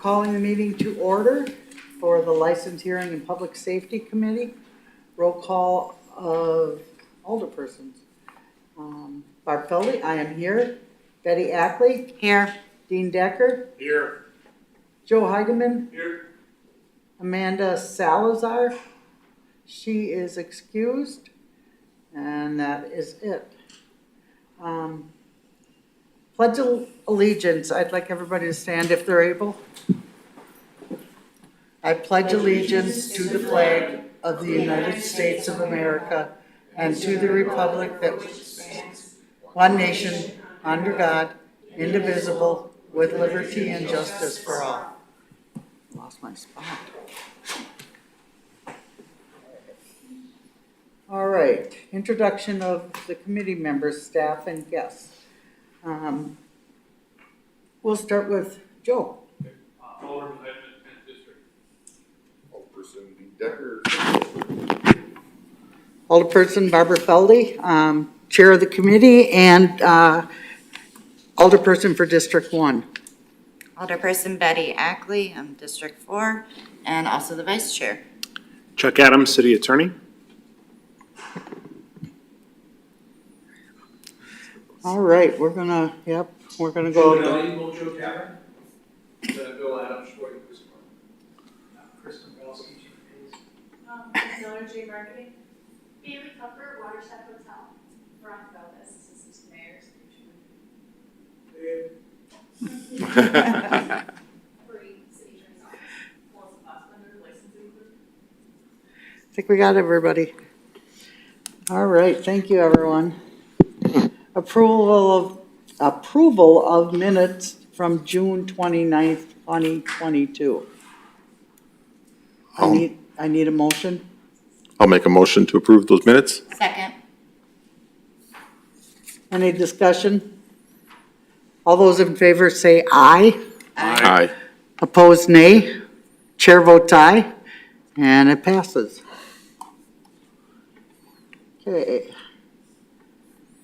Calling the meeting to order for the License Hearing and Public Safety Committee. Roll call of alderpersons. Barb Feldy, I am here. Betty Ackley. Here. Dean Decker. Here. Joe Heigeman. Here. Amanda Salazar. She is excused. And that is it. Pledge of Allegiance. I'd like everybody to stand if they're able. I pledge allegiance to the flag of the United States of America and to the republic that which stands, one nation, under God, indivisible, with liberty and justice for all. Lost my spot. All right, introduction of the committee members, staff, and guests. We'll start with Joe. Alderman Edmund, 10th District. Alderperson Dean Decker. Alderperson Barbara Feldy, Chair of the committee, and Alderperson for District 1. Alderperson Betty Ackley, I'm District 4, and also the Vice Chair. Chuck Adams, City Attorney. All right, we're gonna go. Joe Joe Tavern. Bill Adams, Sheboygan Police Department. Kristen Belsky, Chief of Police. Miller J. Marketing. Bailey Comfort, Watershed Hotel. Veronica Valdez, Assistant Mayor, Bree, City Attorney's Office. Melissa Fossbender, Licensing Clerk. I think we got everybody. All right, thank you, everyone. Approval of minutes from June 29th, 2022. I need a motion. I'll make a motion to approve those minutes. Second. Any discussion? All those in favor say aye. Aye. Opposed, nay. Chair votes aye, and it passes. Okay.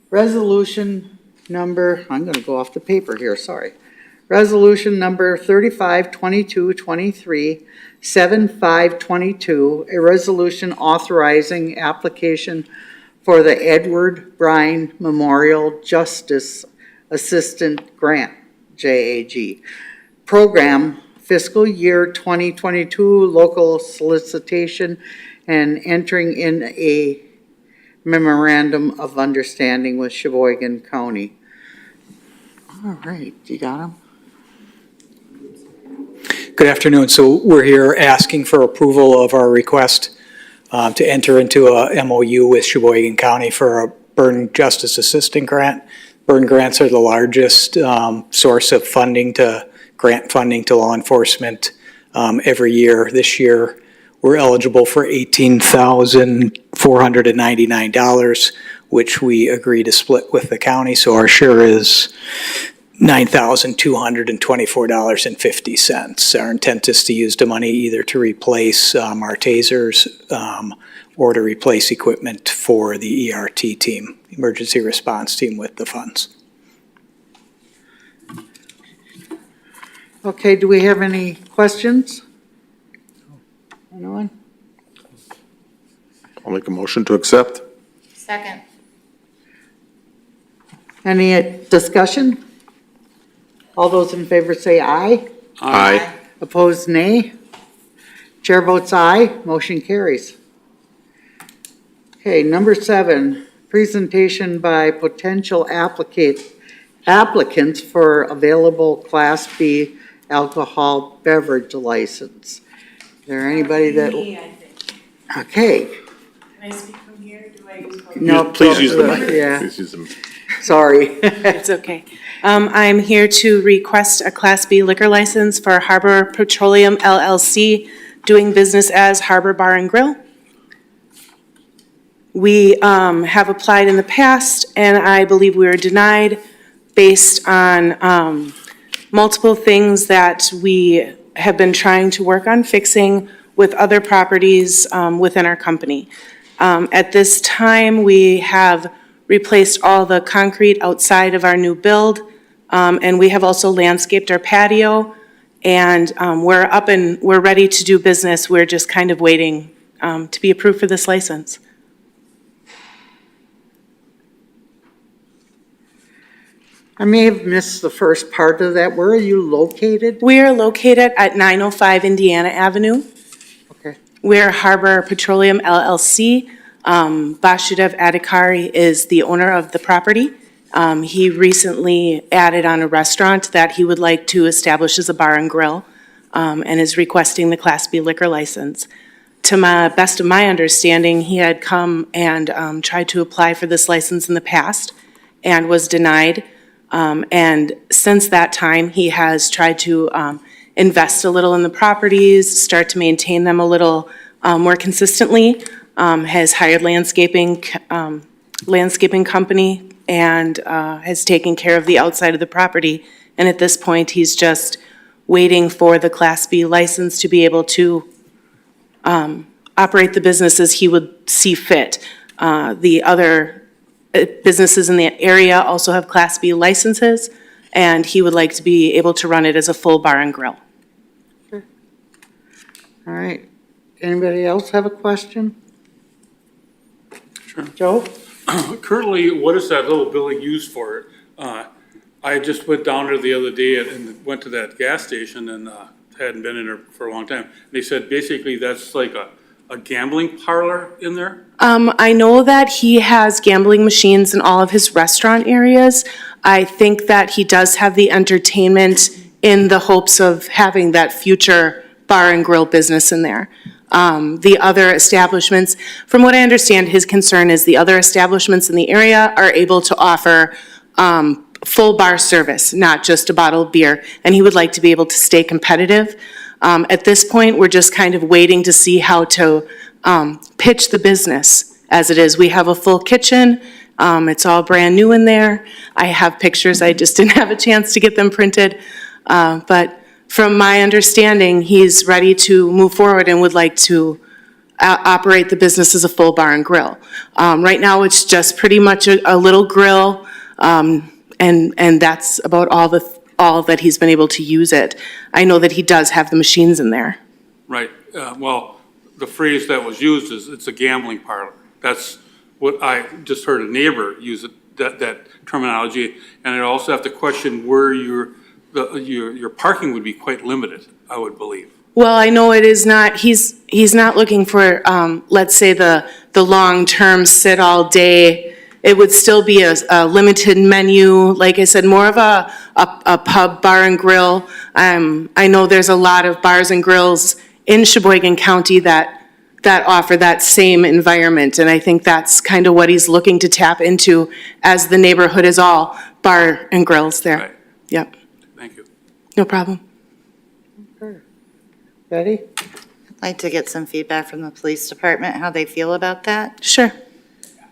Resolution number, I'm gonna go off the paper here, sorry. Resolution number 352223, 7522, a resolution authorizing application for the Edward Bryan Memorial Justice Assistant Grant, JAG, program fiscal year 2022 local solicitation and entering in a memorandum of understanding with Sheboygan County. All right, you got them? Good afternoon. So we're here asking for approval of our request to enter into a MOU with Sheboygan County for a burn justice assistant grant. Burn grants are the largest source of grant funding to law enforcement every year. This year, we're eligible for $18,499, which we agree to split with the county. So our share is $9,224.50. Our intent is to use the money either to replace our tasers or to replace equipment for the ERT team, emergency response team, with the funds. Okay, do we have any questions? Anyone? I'll make a motion to accept. Second. Any discussion? All those in favor say aye. Aye. Opposed, nay. Chair votes aye, motion carries. Okay, number 7, presentation by potential applicants for available Class B alcohol beverage license. Is there anybody that? Me, I think. Okay. Can I speak from here? Do I use? No, Please use the mic. Yeah, Please use them. sorry. It's okay. I'm here to request a Class B liquor license for Harbor Petroleum LLC, doing business as Harbor Bar and Grill. We have applied in the past, and I believe we were denied based on multiple things that we have been trying to work on fixing with other properties within our company. At this time, we have replaced all the concrete outside of our new build, and we have also landscaped our patio and we're ready to do business. We're just kind of waiting to be approved for this license. I may have missed the first part of that. Where are you located? We are located at 905 Indiana Avenue. Okay. We're Harbor Petroleum LLC. Vasudev Adhikari is the owner of the property. He recently added on a restaurant that he would like to establish as a bar and grill, and is requesting the Class B liquor license. To my best of my understanding, he had come and tried to apply for this license in the past and was denied. And since that time, he has tried to invest a little in the properties, start to maintain them a little more consistently, has hired landscaping company, and has taken care of the outside of the property. And at this point, he's just waiting for the Class B license to be able to operate the business as he would see fit. The other businesses in the area also have Class B licenses, and he would like to be able to run it as a full bar and grill. All right. Anybody else have a question? Sure. Joe? Currently, what is that little building used for? I just went down there the other day and went to that gas station and hadn't been in there for a long time. They said basically that's like a gambling parlor in there? I know that he has gambling machines in all of his restaurant areas. I think that he does have the entertainment in the hopes of having that future bar and grill business in there. The other establishments, from what I understand, his concern is the other establishments in the area are able to offer full bar service, not just a bottle of beer, and he would like to be able to stay competitive. At this point, we're just kind of waiting to see how to pitch the business as it is. We have a full kitchen. It's all brand new in there. I have pictures. I just didn't have a chance to get them printed. But from my understanding, he's ready to move forward and would like to operate the business as a full bar and grill. Right now, it's just pretty much a little grill, and that's about all that he's been able to use it. I know that he does have the machines in there. Right. Well, the phrase that was used is it's a gambling parlor. That's what I just heard a neighbor use that terminology. And I also have to question where your parking would be quite limited, I would believe. Well, I know it is not, he's not looking for, let's say, the long-term sit all day. It would still be a limited menu, like I said, more of a pub, bar and grill. I know there's a lot of bars and grills in Sheboygan County that offer that same environment, and I think that's kind of what he's looking to tap into, as the neighborhood is all bar and grills there. Right. Yep, Thank you. no problem. Betty? I'd like to get some feedback from the police department, how they feel about that. Sure.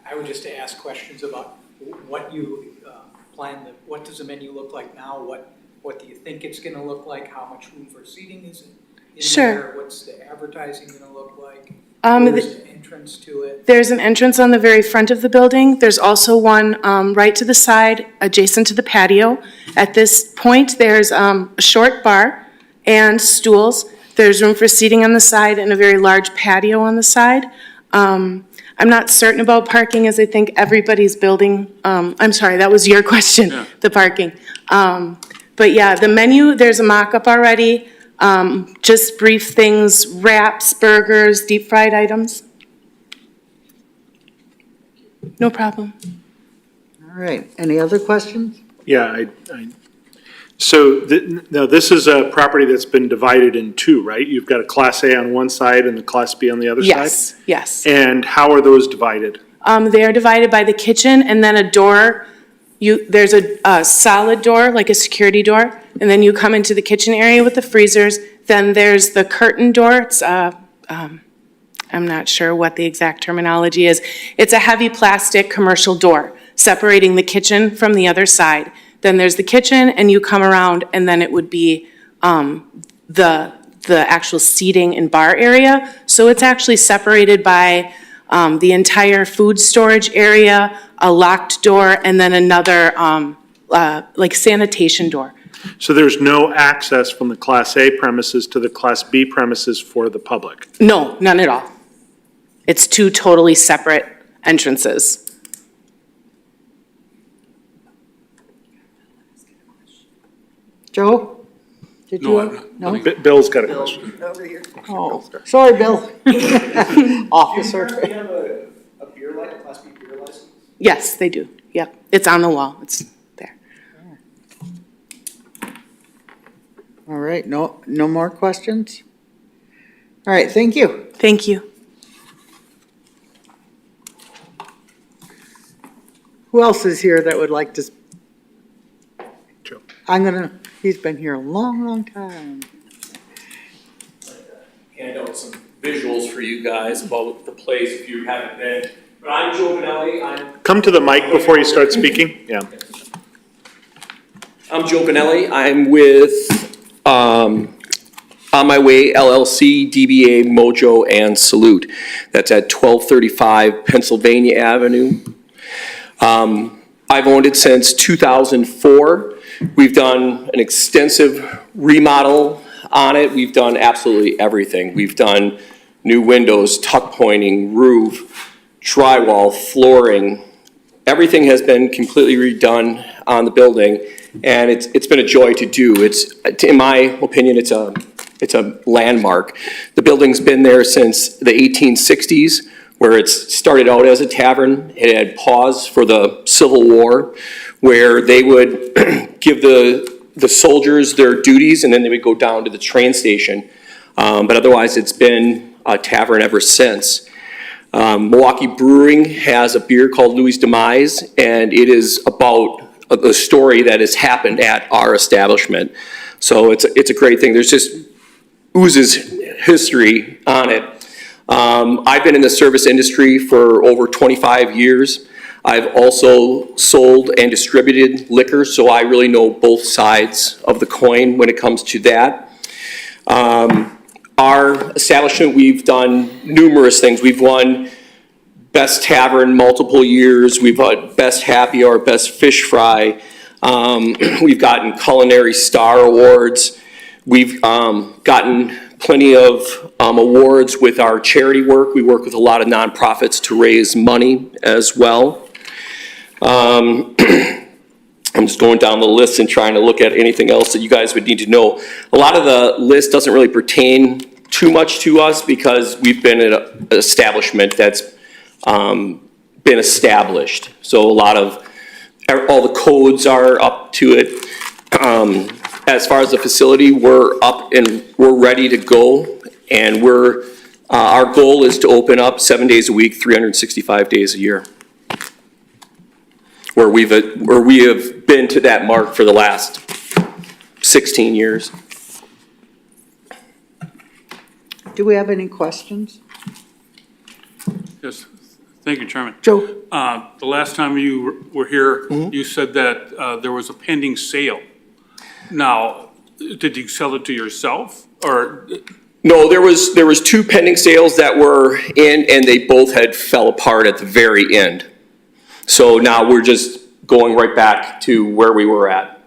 I would just ask questions about what you plan, what does the menu look like now? What do you think it's going to look like? How much room for seating is in Sure. there? What's the advertising going to look like? Where's the entrance to it? There's an entrance on the very front of the building. There's also one right to the side, adjacent to the patio. At this point, there's a short bar and stools. There's room for seating on the side and a very large patio on the side. I'm not certain about parking, as I think everybody's building, I'm sorry, that was your question, Yeah. the parking. But yeah, the menu, there's a mock-up already. Just brief things, wraps, burgers, deep fried items. No problem. All right. Any other questions? Yeah, now this is a property that's been divided in two, right? You've got a Class A on one side and the Class B on the other side? Yes, yes. And how are those divided? They are divided by the kitchen and then a door. There's a solid door, like a security door, and then you come into the kitchen area with the freezers. Then there's the curtain door. It's, I'm not sure what the exact terminology is. It's a heavy plastic commercial door separating the kitchen from the other side. Then there's the kitchen, and you come around, and then it would be the actual seating and bar area. So it's actually separated by the entire food storage area, a locked door, and then another like sanitation door. So there's no access from the Class A premises to the Class B premises for the public? No, none at all. It's two totally separate entrances. Joe? Did you No, have? No? Bill's got a question. Oh, sorry, Bill. Officer. Do you have a beer license, a Class B beer license? Yes, they do. Yep, it's on the wall. It's there. All right, no more questions? All right, thank you. Thank you. Who else is here that would like to? Joe. He's been here a long, long time. Hand out some visuals for you guys about the place if you haven't been. But I'm Joe Benelli. Come to the mic before you start speaking. Yeah. I'm Joe Benelli. I'm with On My Way LLC, DBA Mojo and Salute. That's at 1235 Pennsylvania Avenue. I've owned it since 2004. We've done an extensive remodel on it. We've done absolutely everything. We've done new windows, tuck pointing, roof, drywall, flooring. Everything has been completely redone on the building, and it's been a joy to do. In my opinion, it's a landmark. The building's been there since the 1860s, where it started out as a tavern. It had paused for the Civil War, where they would give the soldiers their duties, and then they would go down to the train station. But otherwise, it's been a tavern ever since. Milwaukee Brewing has a beer called Louis' Demise, and it is about a story that has happened at our establishment. So it's a great thing. There's just oozes history on it. I've been in the service industry for over 25 years. I've also sold and distributed liquor, so I really know both sides of the coin when it comes to that. Our establishment, we've done numerous things. We've won Best Tavern multiple years. We've won Best Happy Hour, Best Fish Fry. We've gotten Culinary Star Awards. We've gotten plenty of awards with our charity work. We work with a lot of nonprofits to raise money as well. I'm just going down the list and trying to look at anything else that you guys would need to know. A lot of the list doesn't really pertain too much to us because we've been at an establishment that's been established. So all the codes are up to it. As far as the facility, we're up and we're ready to go. And our goal is to open up 7 days a week, 365 days a year. Where we have been to that mark for the last 16 years. Do we have any questions? Yes, thank you, Chairman. Joe? The last time you were here, you said that there was a pending sale. Now, did you sell it to yourself, or? No, there was two pending sales that were in, and they both had fell apart at the very end. So now we're just going right back to where we were at.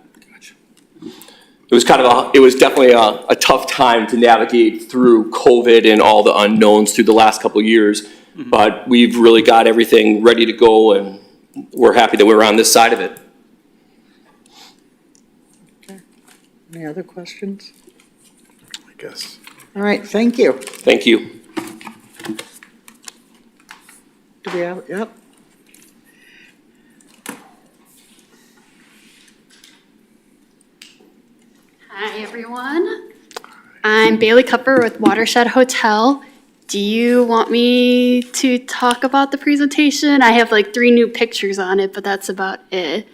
It was definitely a tough time to navigate through COVID and all the unknowns through the last couple of years. Mm-hmm. But we've really got everything ready to go, and we're happy that we're on this side of it. Okay. Any other questions? I guess. All right, thank you. Thank you. Do we have, yep. Hi, everyone. I'm Bailey Cupper with Watershed Hotel. Do you want me to talk about the presentation? I have like 3 new pictures on it, but that's about it.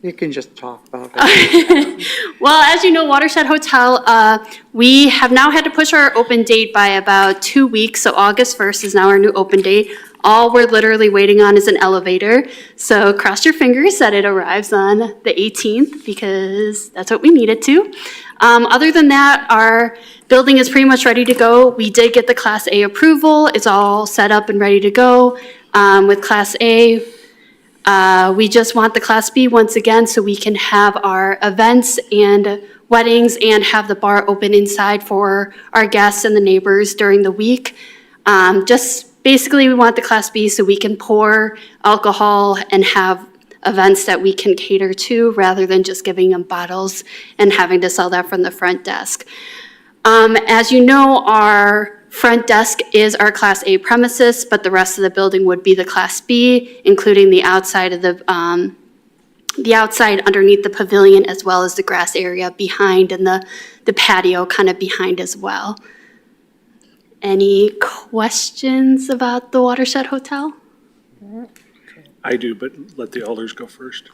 You can just talk about it. Well, as you know, Watershed Hotel, we have now had to push our open date by about 2 weeks, so August 1st is now our new open date. All we're literally waiting on is an elevator, so cross your fingers that it arrives on the 18th, because that's what we need it to. Other than that, our building is pretty much ready to go. We did get the Class A approval. It's all set up and ready to go with Class A. We just want the Class B once again so we can have our events and weddings and have the bar open inside for our guests and the neighbors during the week. Just basically, we want the Class B so we can pour alcohol and have events that we can cater to rather than just giving them bottles and having to sell that from the front desk. As you know, our front desk is our Class A premises, but the rest of the building would be the Class B, including the outside of the outside underneath the pavilion, as well as the grass area behind and the patio kind of behind as well. Any questions about the Watershed Hotel? I do, but let the elders go first.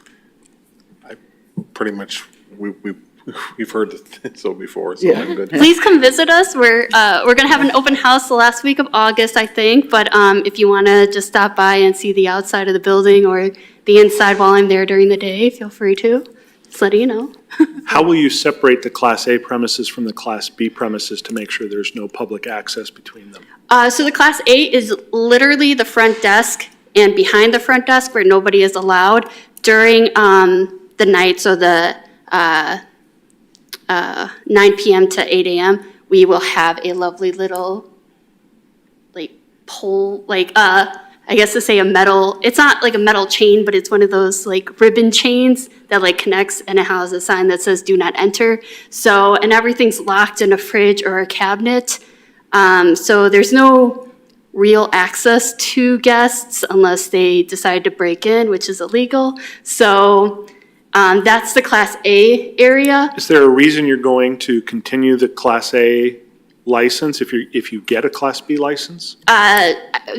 Pretty much, we've heard it so before, so Yeah. I'm good. Please come visit us. We're gonna have an open house the last week of August, I think. But if you wanna just stop by and see the outside of the building or the inside while I'm there during the day, feel free to. Just letting you know. How will you separate the Class A premises from the Class B premises to make sure there's no public access between them? So the Class A is literally the front desk and behind the front desk where nobody is allowed during the night. So the 9 p.m. to 8 a.m. we will have a lovely little like pole, like I guess to say a metal. It's not like a metal chain, but it's one of those like ribbon chains that like connects, and it has a sign that says "Do not enter." So and everything's locked in a fridge or a cabinet. So there's no real access to guests unless they decide to break in, which is illegal. So that's the Class A area. Is there a reason you're going to continue the Class A license if you get a Class B license?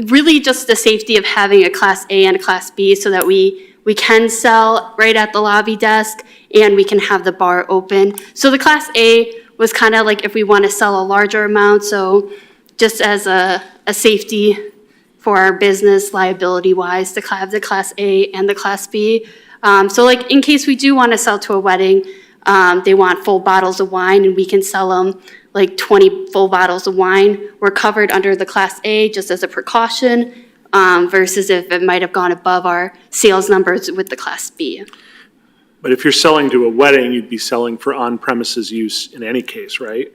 Really just the safety of having a Class A and a Class B so that we can sell right at the lobby desk and we can have the bar open. So the Class A was kind of like if we want to sell a larger amount, so just as a safety for our business liability-wise to have the Class A and the Class B. So like in case we do want to sell to a wedding, they want full bottles of wine and we can sell them like 20 full bottles of wine. We're covered under the Class A just as a precaution versus if it might have gone above our sales numbers with the Class B. But if you're selling to a wedding, you'd be selling for on-premises use in any case, right?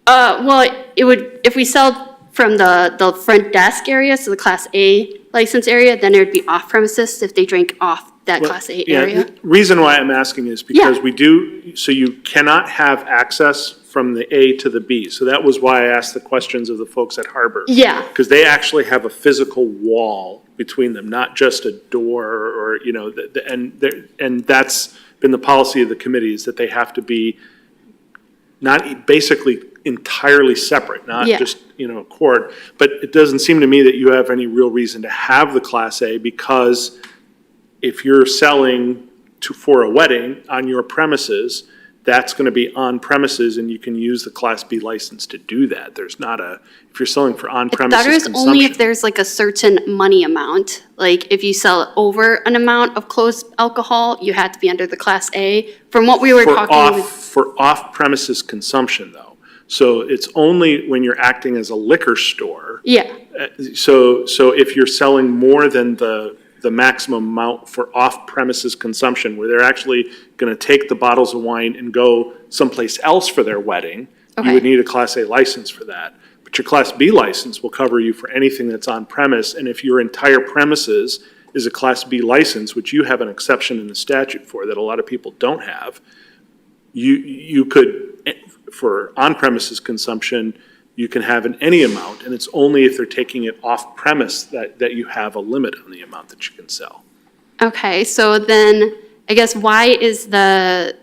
Well, it would, if we sell from the front desk area, so the Class A license area, then it would be off premises if they drink off that Well, Class A yeah, area. the reason why I'm asking is because Yeah. we do, so you cannot have access from the A to the B. So that was why I asked the questions of the folks at Harbor. Yeah. Because they actually have a physical wall between them, not just a door or, you know, and that's been the policy of the committee is that they have to be not basically entirely separate, not Yeah. just, you know, a quart. But it doesn't seem to me that you have any real reason to have the Class A because if you're selling for a wedding on your premises, that's going to be on premises and you can use the Class B license to do that. There's not if you're selling for on premises That is consumption. only if there's like a certain money amount. Like if you sell over an amount of closed alcohol, you have to be under the Class A. From what we were talking with. For off-premises consumption though. So it's only when you're acting as a liquor store. Yeah, So if you're selling more than the maximum amount for off-premises consumption, where they're actually going to take the bottles of wine and go someplace else for their wedding, you would Okay. need a Class A license for that. But your Class B license will cover you for anything that's on premise, and if your entire premises is a Class B license, which you have an exception in the statute for that a lot of people don't have, you could, for on-premises consumption, you can have in any amount, and it's only if they're taking it off premise that you have a limit on the amount that you can sell. okay, so then I guess why is the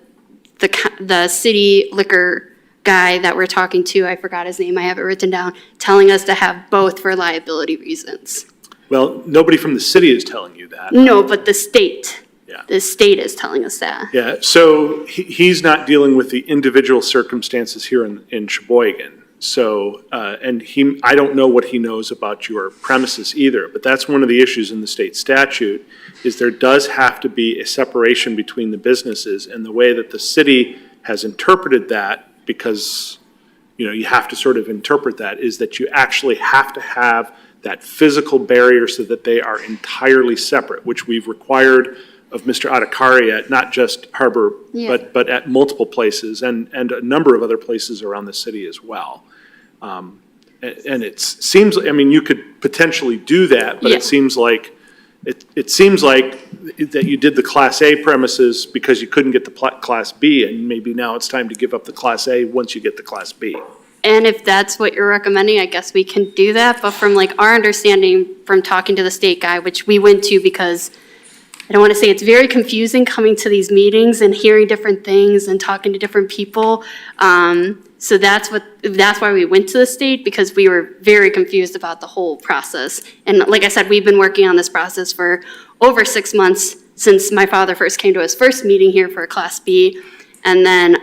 city liquor guy that we're talking to, I forgot his name, I have it written down, telling us to have both for liability reasons? Well, nobody from the city is telling you that. No, but the state. Yeah. The state is telling us that. Yeah, so he's not dealing with the individual circumstances here in Sheboygan. So, and I don't know what he knows about your premises either, but that's one of the issues in the state statute, is there does have to be a separation between the businesses, and the way that the city has interpreted that, because, you know, you have to sort of interpret that, is that you actually have to have that physical barrier so that they are entirely separate, which we've required of Mr. Adhikari at not just Harbor, Yeah. but at multiple places and a number of other places around the city as well. And it seems, I mean, you could potentially do that, but Yeah. it seems like that you did the Class A premises because you couldn't get the Class B, and maybe now it's time to give up the Class A once you get the Class B. And if that's what you're recommending, I guess we can do that. But from like our understanding from talking to the state guy, which we went to because I don't want to say it's very confusing coming to these meetings and hearing different things and talking to different people. So that's why we went to the state, because we were very confused about the whole process. And like I said, we've been working on this process for over 6 months since my father first came to his first meeting here for a Class B. And then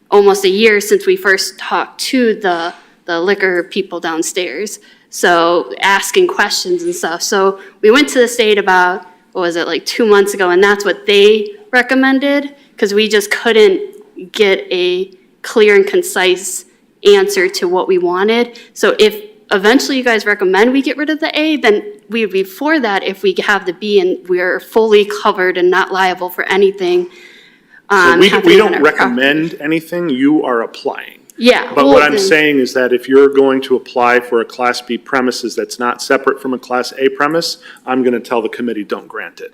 almost a year since we first talked to the liquor people downstairs. So asking questions and stuff. So we went to the state about, what was it, like 2 months ago, and that's what they recommended, because we just couldn't get a clear and concise answer to what we wanted. So if eventually you guys recommend we get rid of the A, then we would be for that if we have the B and we're fully covered and not liable for anything. So we happening on don't our recommend anything, you are applying. Yeah. But well, what I'm then- saying is that if you're going to apply for a Class B premises that's not separate from a Class A premise, I'm going to tell the committee, don't grant it.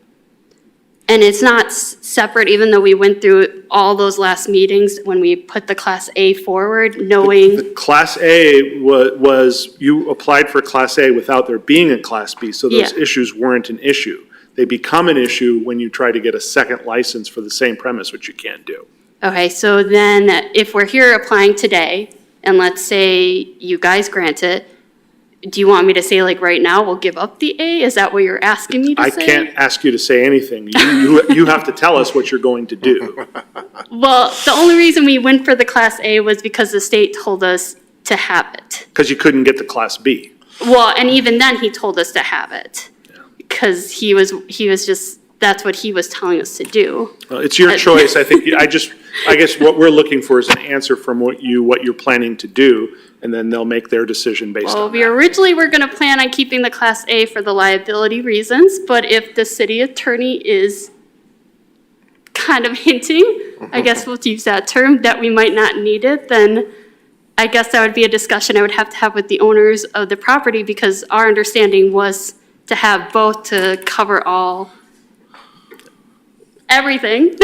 And it's not separate, even though we went through all those last meetings when we put the Class A forward, knowing, The Class A was, you applied for Class A without there being a Class B, so those Yeah. issues weren't an issue. They become an issue when you try to get a second license for the same premise, which you can't do. okay, so then if we're here applying today, and let's say you guys grant it, do you want me to say like right now, we'll give up the A? Is that what you're asking me to I say? can't ask you to say anything. You have to tell us what you're going to do. Well, the only reason we went for the Class A was because the state told us to have it. Because you couldn't get the Class B. Well, and even then, he told us to have it. Because he was just, that's what he was telling us to do. Well, it's your choice. I think, I guess what we're looking for is an answer from what you're planning to do, and then they'll make their decision based Well, on we that. originally were gonna plan on keeping the Class A for the liability reasons, but if the city attorney is kind of hinting, I guess we'll use that term, that we might not need it, then I guess that would be a discussion I would have to have with the owners of the property, because our understanding was to have both to cover everything.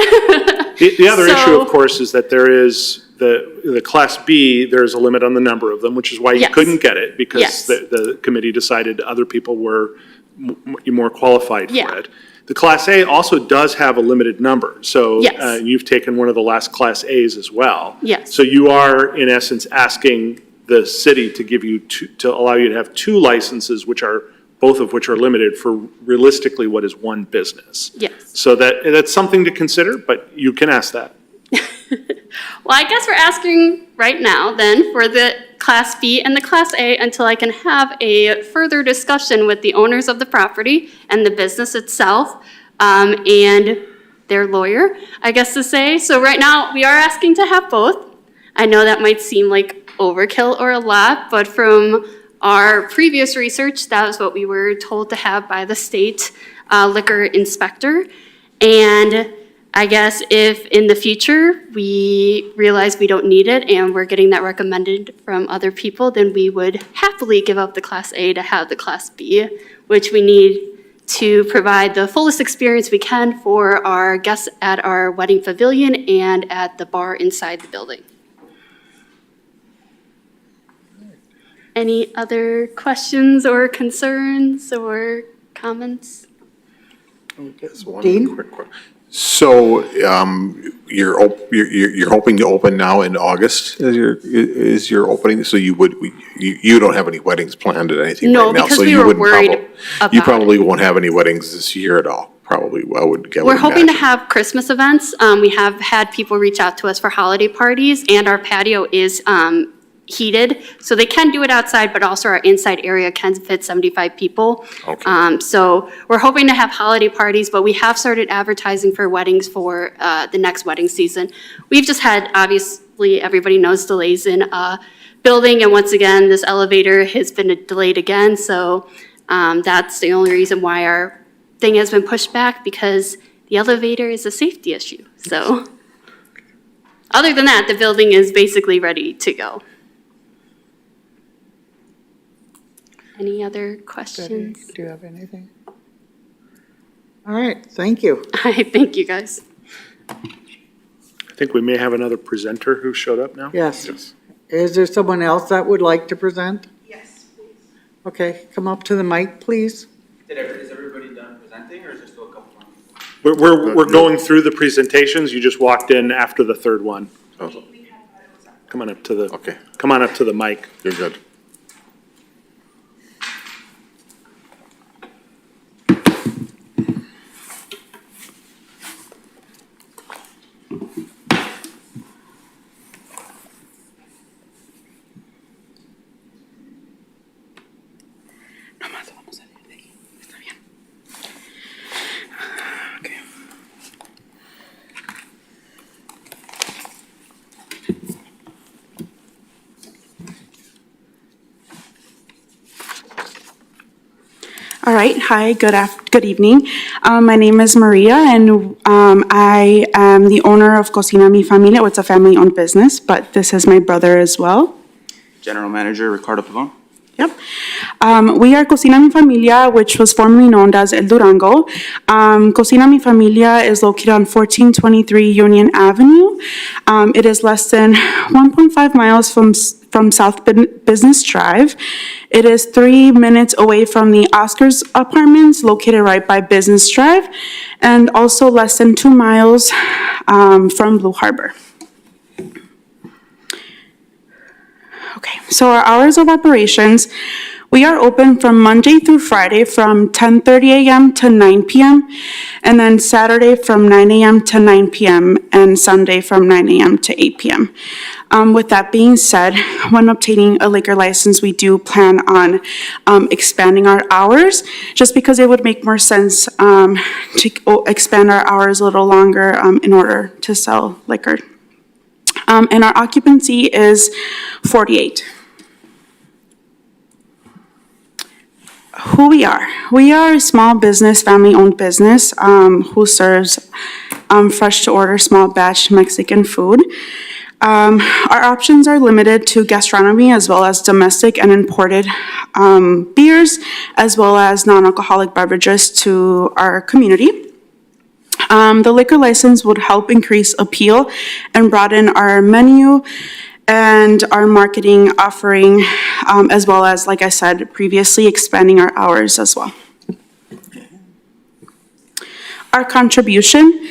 The other issue, So- of course, is that there is the Class B, there's a limit on the number of them, which is why you Yes. couldn't get it, because Yes. the committee decided other people were more qualified Yeah. for it. The Class A also does have a limited number, so Yes. you've taken one of the last Class As as well. Yes. So you are, in essence, asking the city to give you to allow you to have 2 licenses, both of which are limited for realistically what is one business. Yes. So that's something to consider, but you can ask that. Well, I guess we're asking right now then for the Class B and the Class A until I can have a further discussion with the owners of the property and the business itself, and their lawyer, I guess to say. So right now, we are asking to have both. I know that might seem like overkill or a lot, but from our previous research, that was what we were told to have by the state liquor inspector. And I guess if in the future we realize we don't need it and we're getting that recommended from other people, then we would happily give up the Class A to have the Class B, which we need to provide the fullest experience we can for our guests at our wedding pavilion and at the bar inside the building. Any other questions or concerns or comments? Dean? Quick question. So, you're hoping to open now in August is your opening? So you don't have any weddings planned or anything No, right now? because so we you were wouldn't worried You about probably won't have any weddings this year at all, probably, I would We're hoping to imagine. have Christmas events. We have had people reach out to us for holiday parties, and our patio is heated, so they can do it outside, but also our inside area can fit 75 people. Okay. So we're hoping to have holiday parties, but we have started advertising for weddings for the next wedding season. We've just had hopefully everybody knows delays in building. And once again, this elevator has been delayed again. So that's the only reason why our thing has been pushed back, because the elevator is a safety issue. So other than that, the building is basically ready to go. Any other Betty, questions? do you have anything? All right, thank you. I thank you, guys. I think we may have another presenter who showed up now. Yes. Is there someone else that would like to present? Yes, please. Okay, come up to the mic, please. Is everybody done presenting, or is there still a couple more? We're going through the presentations. You just walked in after the third one. Come on up to the, Okay, come on up to the mic. you're good. All right, hi, good evening. My name is Maria, and I am the owner of Cocina Mi Familia. It's a family-owned business, but this is my brother as well. General Manager Ricardo Pavon. Yep. We are Cocina Mi Familia, which was formerly known as El Durango. Cocina Mi Familia is located on 1423 Union Avenue. It is less than 1.5 miles from South Business Drive. It is 3 minutes away from the Oscars Apartments, located right by Business Drive, and also less than 2 miles from Blue Harbor. Okay, so our hours of operations, we are open from Monday through Friday from 10:30 a.m. to 9 p.m. and then Saturday from 9 a.m. to 9 p.m. and Sunday from 9 a.m. to 8 p.m. With that being said, when obtaining a liquor license, we do plan on expanding our hours, just because it would make more sense to expand our hours a little longer in order to sell liquor. And our occupancy is 48. Who we are? We are a small business, family-owned business who serves fresh-to-order, small batch Mexican food. Our options are limited to gastronomy, as well as domestic and imported beers, as well as non-alcoholic beverages to our community. The liquor license would help increase appeal and broaden our menu and our marketing offering, as well as, like I said previously, expanding our hours as well. Our contribution,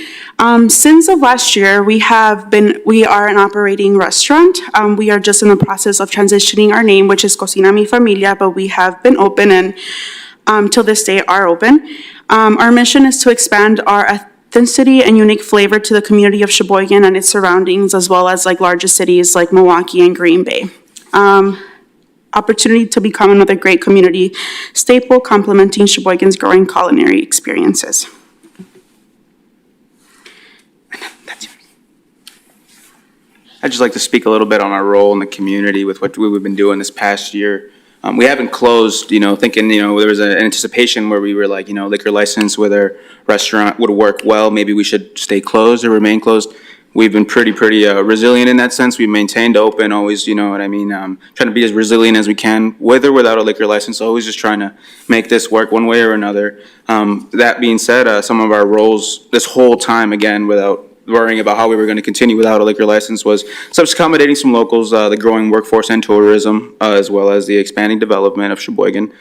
since of last year, we are an operating restaurant. We are just in the process of transitioning our name, which is Cocina Mi Familia, but we have been open and till this day are open. Our mission is to expand our authenticity and unique flavor to the community of Sheboygan and its surroundings, as well as like larger cities like Milwaukee and Green Bay. Opportunity to become another great community staple, complementing Sheboygan's growing culinary experiences. I'd just like to speak a little bit on our role in the community with what we've been doing this past year. We haven't closed, thinking, there was an anticipation where we were like, liquor license with our restaurant would work well. Maybe we should stay closed or remain closed. We've been pretty resilient in that sense. We've maintained open, always, trying to be as resilient as we can, with or without a liquor license, always just trying to make this work one way or another. That being said, some of our roles this whole time, again, without worrying about how we were going to continue without a liquor license, was accommodating some locals, the growing workforce and tourism, as well as the expanding development of Sheboygan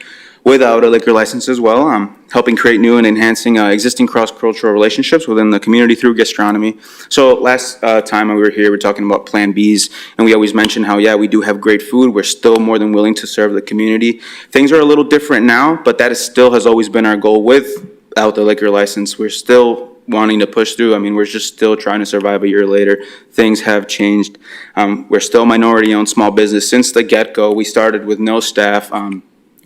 without a liquor license as well, helping create new and enhancing existing cross-cultural relationships within the community through gastronomy. So last time we were here, we were talking about Plan Bs, and we always mention how, yeah, we do have great food. We're still more than willing to serve the community. Things are a little different now, but that still has always been our goal without the liquor license. We're still wanting to push through. We're just still trying to survive a year later. Things have changed. We're still minority-owned small business. Since the get-go, we started with no staff.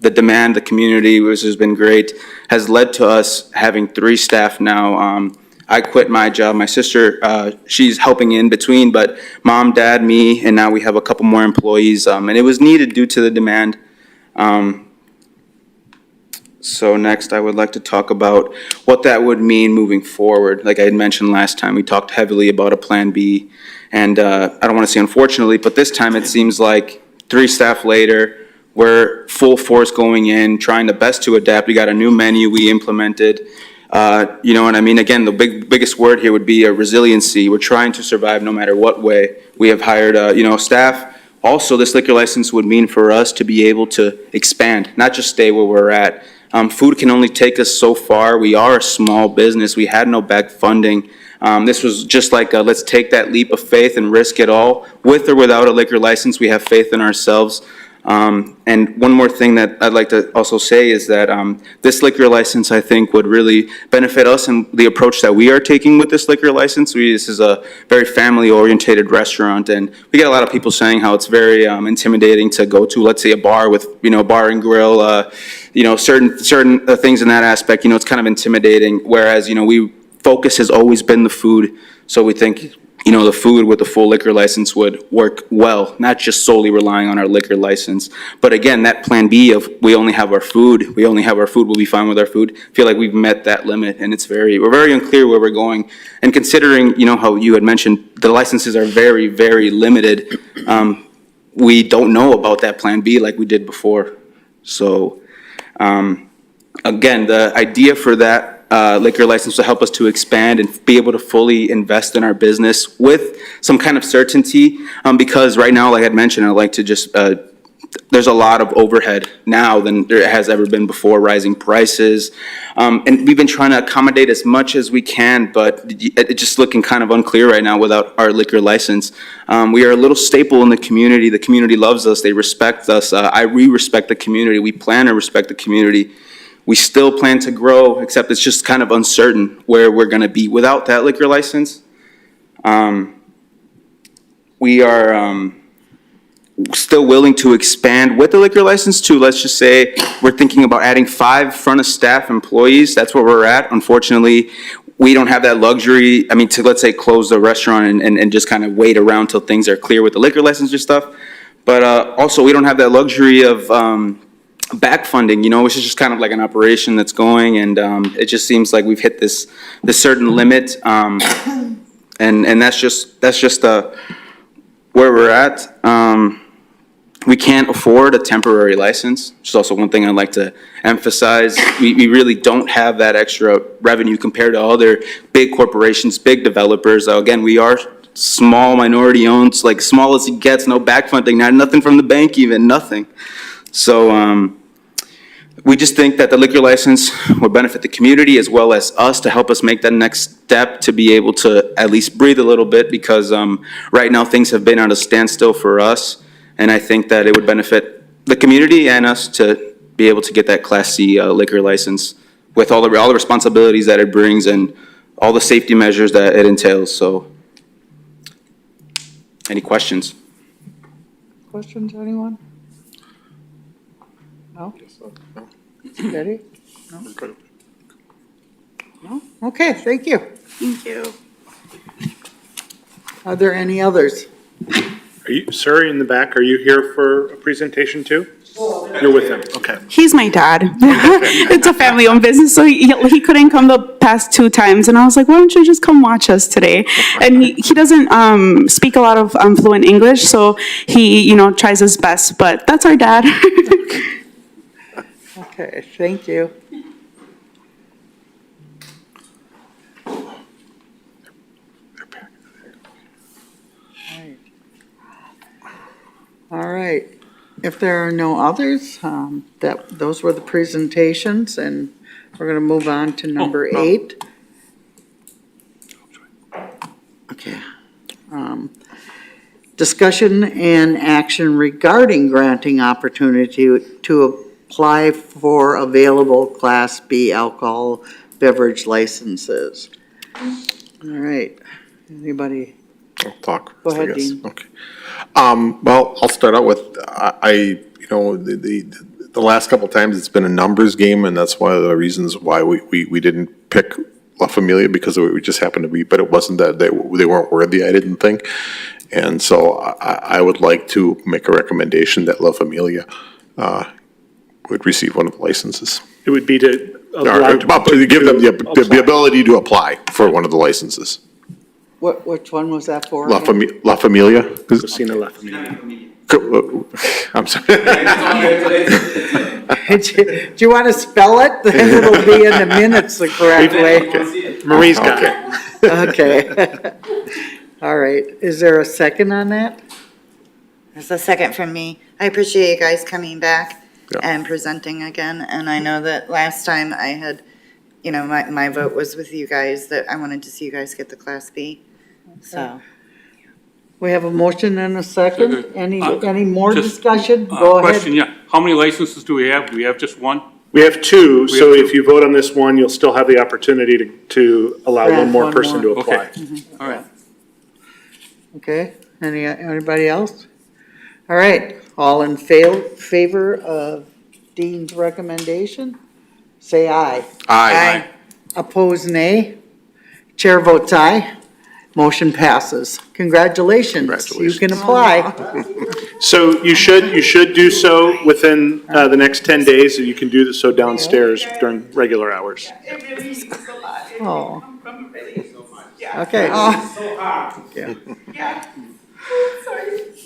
The demand, the community, which has been great, has led to us having 3 staff now. I quit my job. My sister, she's helping in between, but mom, dad, me, and now we have a couple more employees, and it was needed due to the demand. So next, I would like to talk about what that would mean moving forward. Like I had mentioned last time, we talked heavily about a Plan B, and I don't want to say unfortunately, but this time it seems like 3 staff later, we're full force going in, trying the best to adapt. We got a new menu we implemented. You know what I mean? Again, the biggest word here would be a resiliency. We're trying to survive no matter what way. We have hired, staff. Also, this liquor license would mean for us to be able to expand, not just stay where we're at. Food can only take us so far. We are a small business. We had no back funding. This was just like let's take that leap of faith and risk it all. With or without a liquor license, we have faith in ourselves. And one more thing that I'd like to also say is that this liquor license, I think, would really benefit us in the approach that we are taking with this liquor license. This is a very family-oriented restaurant, and we get a lot of people saying how it's very intimidating to go to, let's say, a bar with, bar and grill, certain things in that aspect. It's kind of intimidating, whereas, we focus has always been the food, so we think the food with the full liquor license would work well, not just solely relying on our liquor license. But again, that Plan B of we only have our food, we'll be fine with our food, I feel like we've met that limit, and we're very unclear where we're going. And considering, how you had mentioned, the licenses are very, very limited, we don't know about that Plan B like we did before. So, again, the idea for that liquor license to help us to expand and be able to fully invest in our business with some kind of certainty, because right now, like I had mentioned, I'd like to just, there's a lot of overhead now than there has ever been before, rising prices, and we've been trying to accommodate as much as we can, but it's just looking kind of unclear right now without our liquor license. We are a little staple in the community. The community loves us. They respect us. We respect the community. We plan to respect the community. We still plan to grow, except it's just kind of uncertain where we're going to be without that liquor license. We are still willing to expand with the liquor license to, let's just say, we're thinking about adding 5 front of staff employees. That's where we're at. Unfortunately, we don't have that luxury, to, let's say, close the restaurant and just kind of wait around till things are clear with the liquor license or stuff. But also, we don't have that luxury of back funding, which is just kind of like an operation that's going, and it just seems like we've hit this certain limit, and that's just where we're at. We can't afford a temporary license, which is also one thing I'd like to emphasize. We really don't have that extra revenue compared to other big corporations, big developers. Again, we are small, minority owned, like small as it gets, no back funding, nothing from the bank even, nothing. So we just think that the liquor license will benefit the community as well as us to help us make that next step to be able to at least breathe a little bit, because right now things have been at a standstill for us, and I think that it would benefit the community and us to be able to get that Class C liquor license with all the responsibilities that it brings and all the safety measures that it entails. So, any questions? Questions, anyone? No? Ready? No? No? Okay, thank you. Thank you. Are there any others? Are you, sir, in the back, are you here for a presentation too? You're with him, okay. He's my dad. It's a family-owned business, so he couldn't come the past 2 times, and I was like, why don't you just come watch us today? And he doesn't speak a lot of fluent English, so he, tries his best, but that's our dad. Okay, thank you. All right. If there are no others, those were the presentations, and we're going to move on to number 8. Okay. Discussion and action regarding granting opportunity to apply for available Class B alcohol beverage licenses. All right. Anybody? I'll talk. Go ahead, I guess. Dean. Okay. Well, I'll start out with, the last couple of times it's been a numbers game, and that's one of the reasons why we didn't pick La Familia because it just happened to be, but it wasn't that they weren't worthy, I didn't think. And so I would like to make a recommendation that La Familia would receive one of the licenses. It would be to Or allow. give them the apply. ability to apply for one of the licenses. Which one was that for? La again? Familia? Cocina La Familia. I'm sorry. Do you want to spell it? Then it'll be in the minutes the correct way. Marie's got it. Okay. All right. Is there a second on that? There's a second from me. I appreciate you guys coming back Yeah. and presenting again. And I know that last time I had, my vote was with you guys, that I wanted to see you guys get the Class B. So, We have a motion and a second. Second. Any more Just, discussion? Go Question, ahead. yeah. How many licenses do we have? Do we have just one? We have two, We so have two. if you vote on this one, you'll still have the opportunity to allow Grant one more one person to more. apply. Okay, all right. Okay. Anybody else? All right. All in favor of Dean's recommendation? Say aye. Aye. Opposed, nay. Chair votes aye. Motion passes. Congratulations. You can apply. So you should do so within the next 10 days, and you can do so downstairs during regular hours. Oh. Okay. Yeah.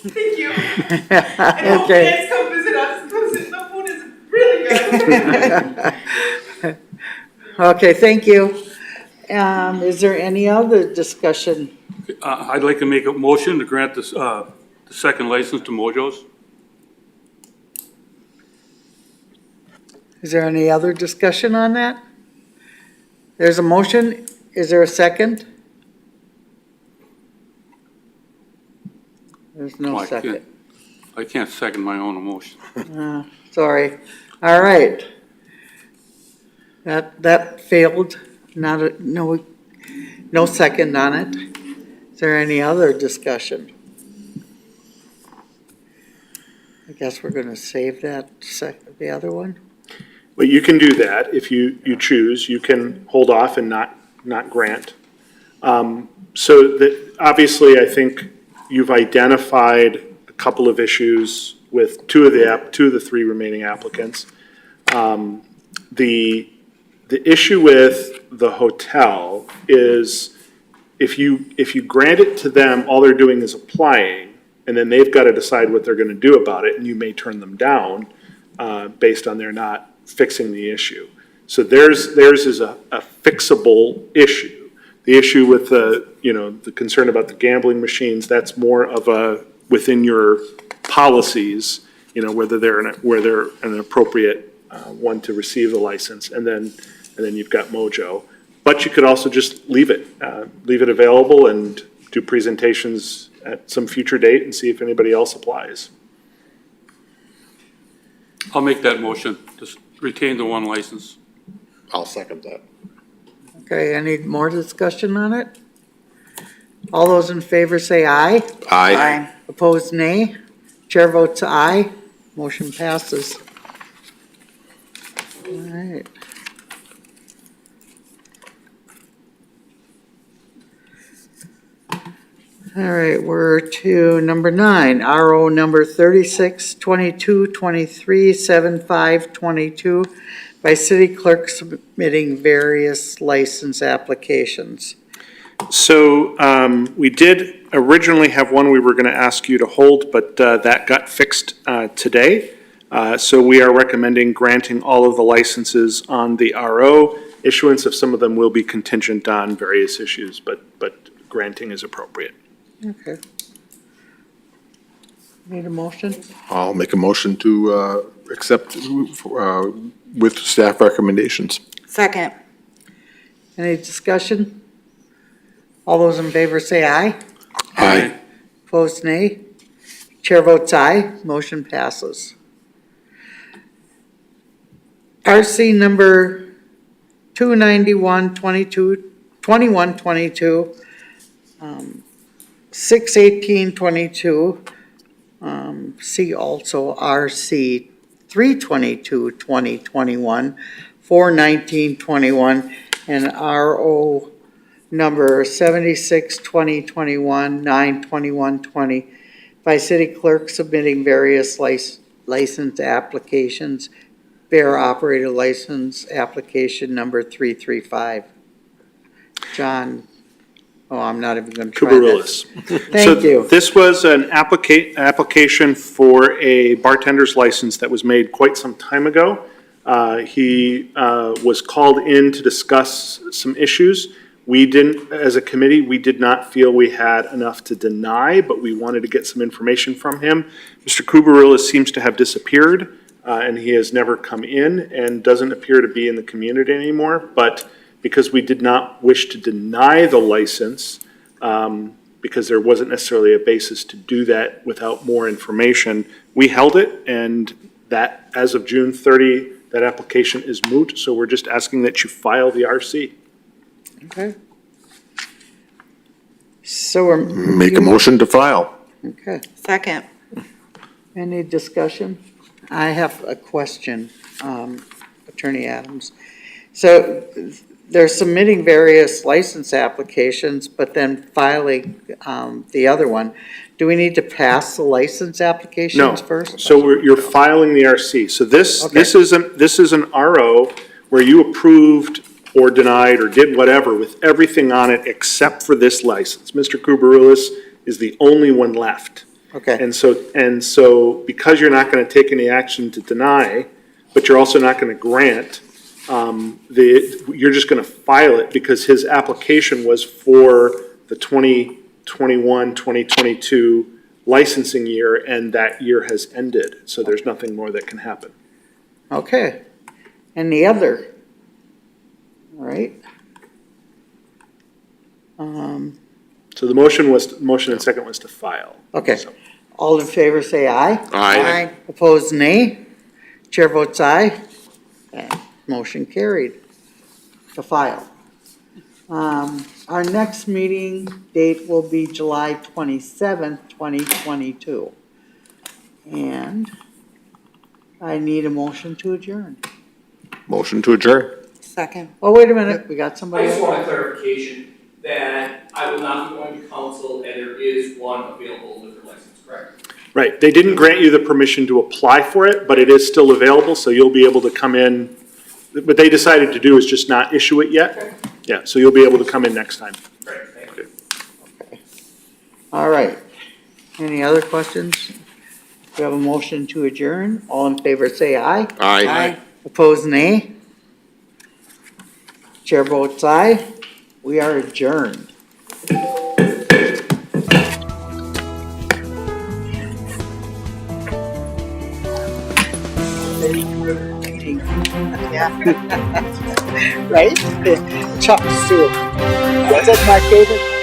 Thank you. Okay. Come visit us because the food is really good. Okay, thank you. Is there any other discussion? I'd like to make a motion to grant this, the second license to Mojo's. Is there any other discussion on that? There's a motion. Is there a second? There's no I second. can't second my own emotion. Sorry. All right. That failed. No second on it. Is there any other discussion? I guess we're gonna save that the other one. Well, you can do that if you choose. You can hold off and not grant. So that, obviously, I think you've identified a couple of issues with two of the three remaining applicants. The issue with the hotel is if you grant it to them, all they're doing is applying, and then they've got to decide what they're gonna do about it, and you may turn them down based on their not fixing the issue. So theirs is a fixable issue. The issue with the concern about the gambling machines, that's more of a within your policies, whether they're an appropriate one to receive the license, and then you've got Mojo. But you could also just leave it available and do presentations at some future date and see if anybody else applies. I'll make that motion, just retain the one license. I'll second that. Okay, any more discussion on it? All those in favor say aye. Aye. Opposed, nay. Chair votes aye. Motion passes. All right. All right, we're to number 9, RO number 3622237522 by city clerk submitting various license applications. So we did originally have one we were going to ask you to hold, but that got fixed today. So we are recommending granting all of the licenses on the RO. Issuance of some of them will be contingent on various issues, but granting is appropriate. Okay. Need a motion? I'll make a motion to accept with staff recommendations. second. Any discussion? All those in favor say aye. Aye. Opposed, nay. Chair votes aye. Motion passes. RC number 291-2122, 61822, see also RC 322-2021, 41921, and RO number 76-2021, 9/21/20, by city clerk submitting various license applications, bear operator license application number 335. John, oh, I'm not even going to try this. Kubarulis. Thank you. So this was an application for a bartender's license that was made quite some time ago. He was called in to discuss some issues. We didn't, as a committee, we did not feel we had enough to deny, but we wanted to get some information from him. Mr. Kubarulis seems to have disappeared, and he has never come in and doesn't appear to be in the community anymore. But because we did not wish to deny the license, because there wasn't necessarily a basis to do that without more information, we held it, and that, as of June 30, that application is moot, so we're just asking that you file the RC. Okay. So we're. Make a motion to file. Okay. Second. Any discussion? I have a question, Attorney Adams. So they're submitting various license applications, but then filing the other one. Do we need to pass the license applications first? So you're filing the RC. So this Okay. is an RO where you approved or denied or did whatever with everything on it except for this license. Mr. Kubarulis is the only one left. Okay, And so because you're not gonna take any action to deny, but you're also not gonna grant, you're just gonna file it because his application was for the 2021, 2022 licensing year, and that year has ended. So there's nothing more that can happen. okay. And the other? All right. So the motion and second was to file. Okay. So- All in favor, say aye. Aye. Opposed, nay. Chair votes aye. Okay, motion carried. To file. Our next meeting date will be July 27th, 2022. And I need a motion to adjourn. Motion to adjourn. Second. Oh, wait a minute, we got I somebody. just want a clarification that I will not be going to council and there is one available liquor license, correct? Right, they didn't grant you the permission to apply for it, but it is still available, so you'll be able to come in. What they decided to do is just not issue it yet. Yeah, so you'll be able to come in next time. Great, thank you. All right. Any other questions? We have a motion to adjourn. All in favor, say aye. Aye. Opposed, nay. Chair votes aye. We are adjourned. Yeah. Right? Chuck Stewart. That's my favorite.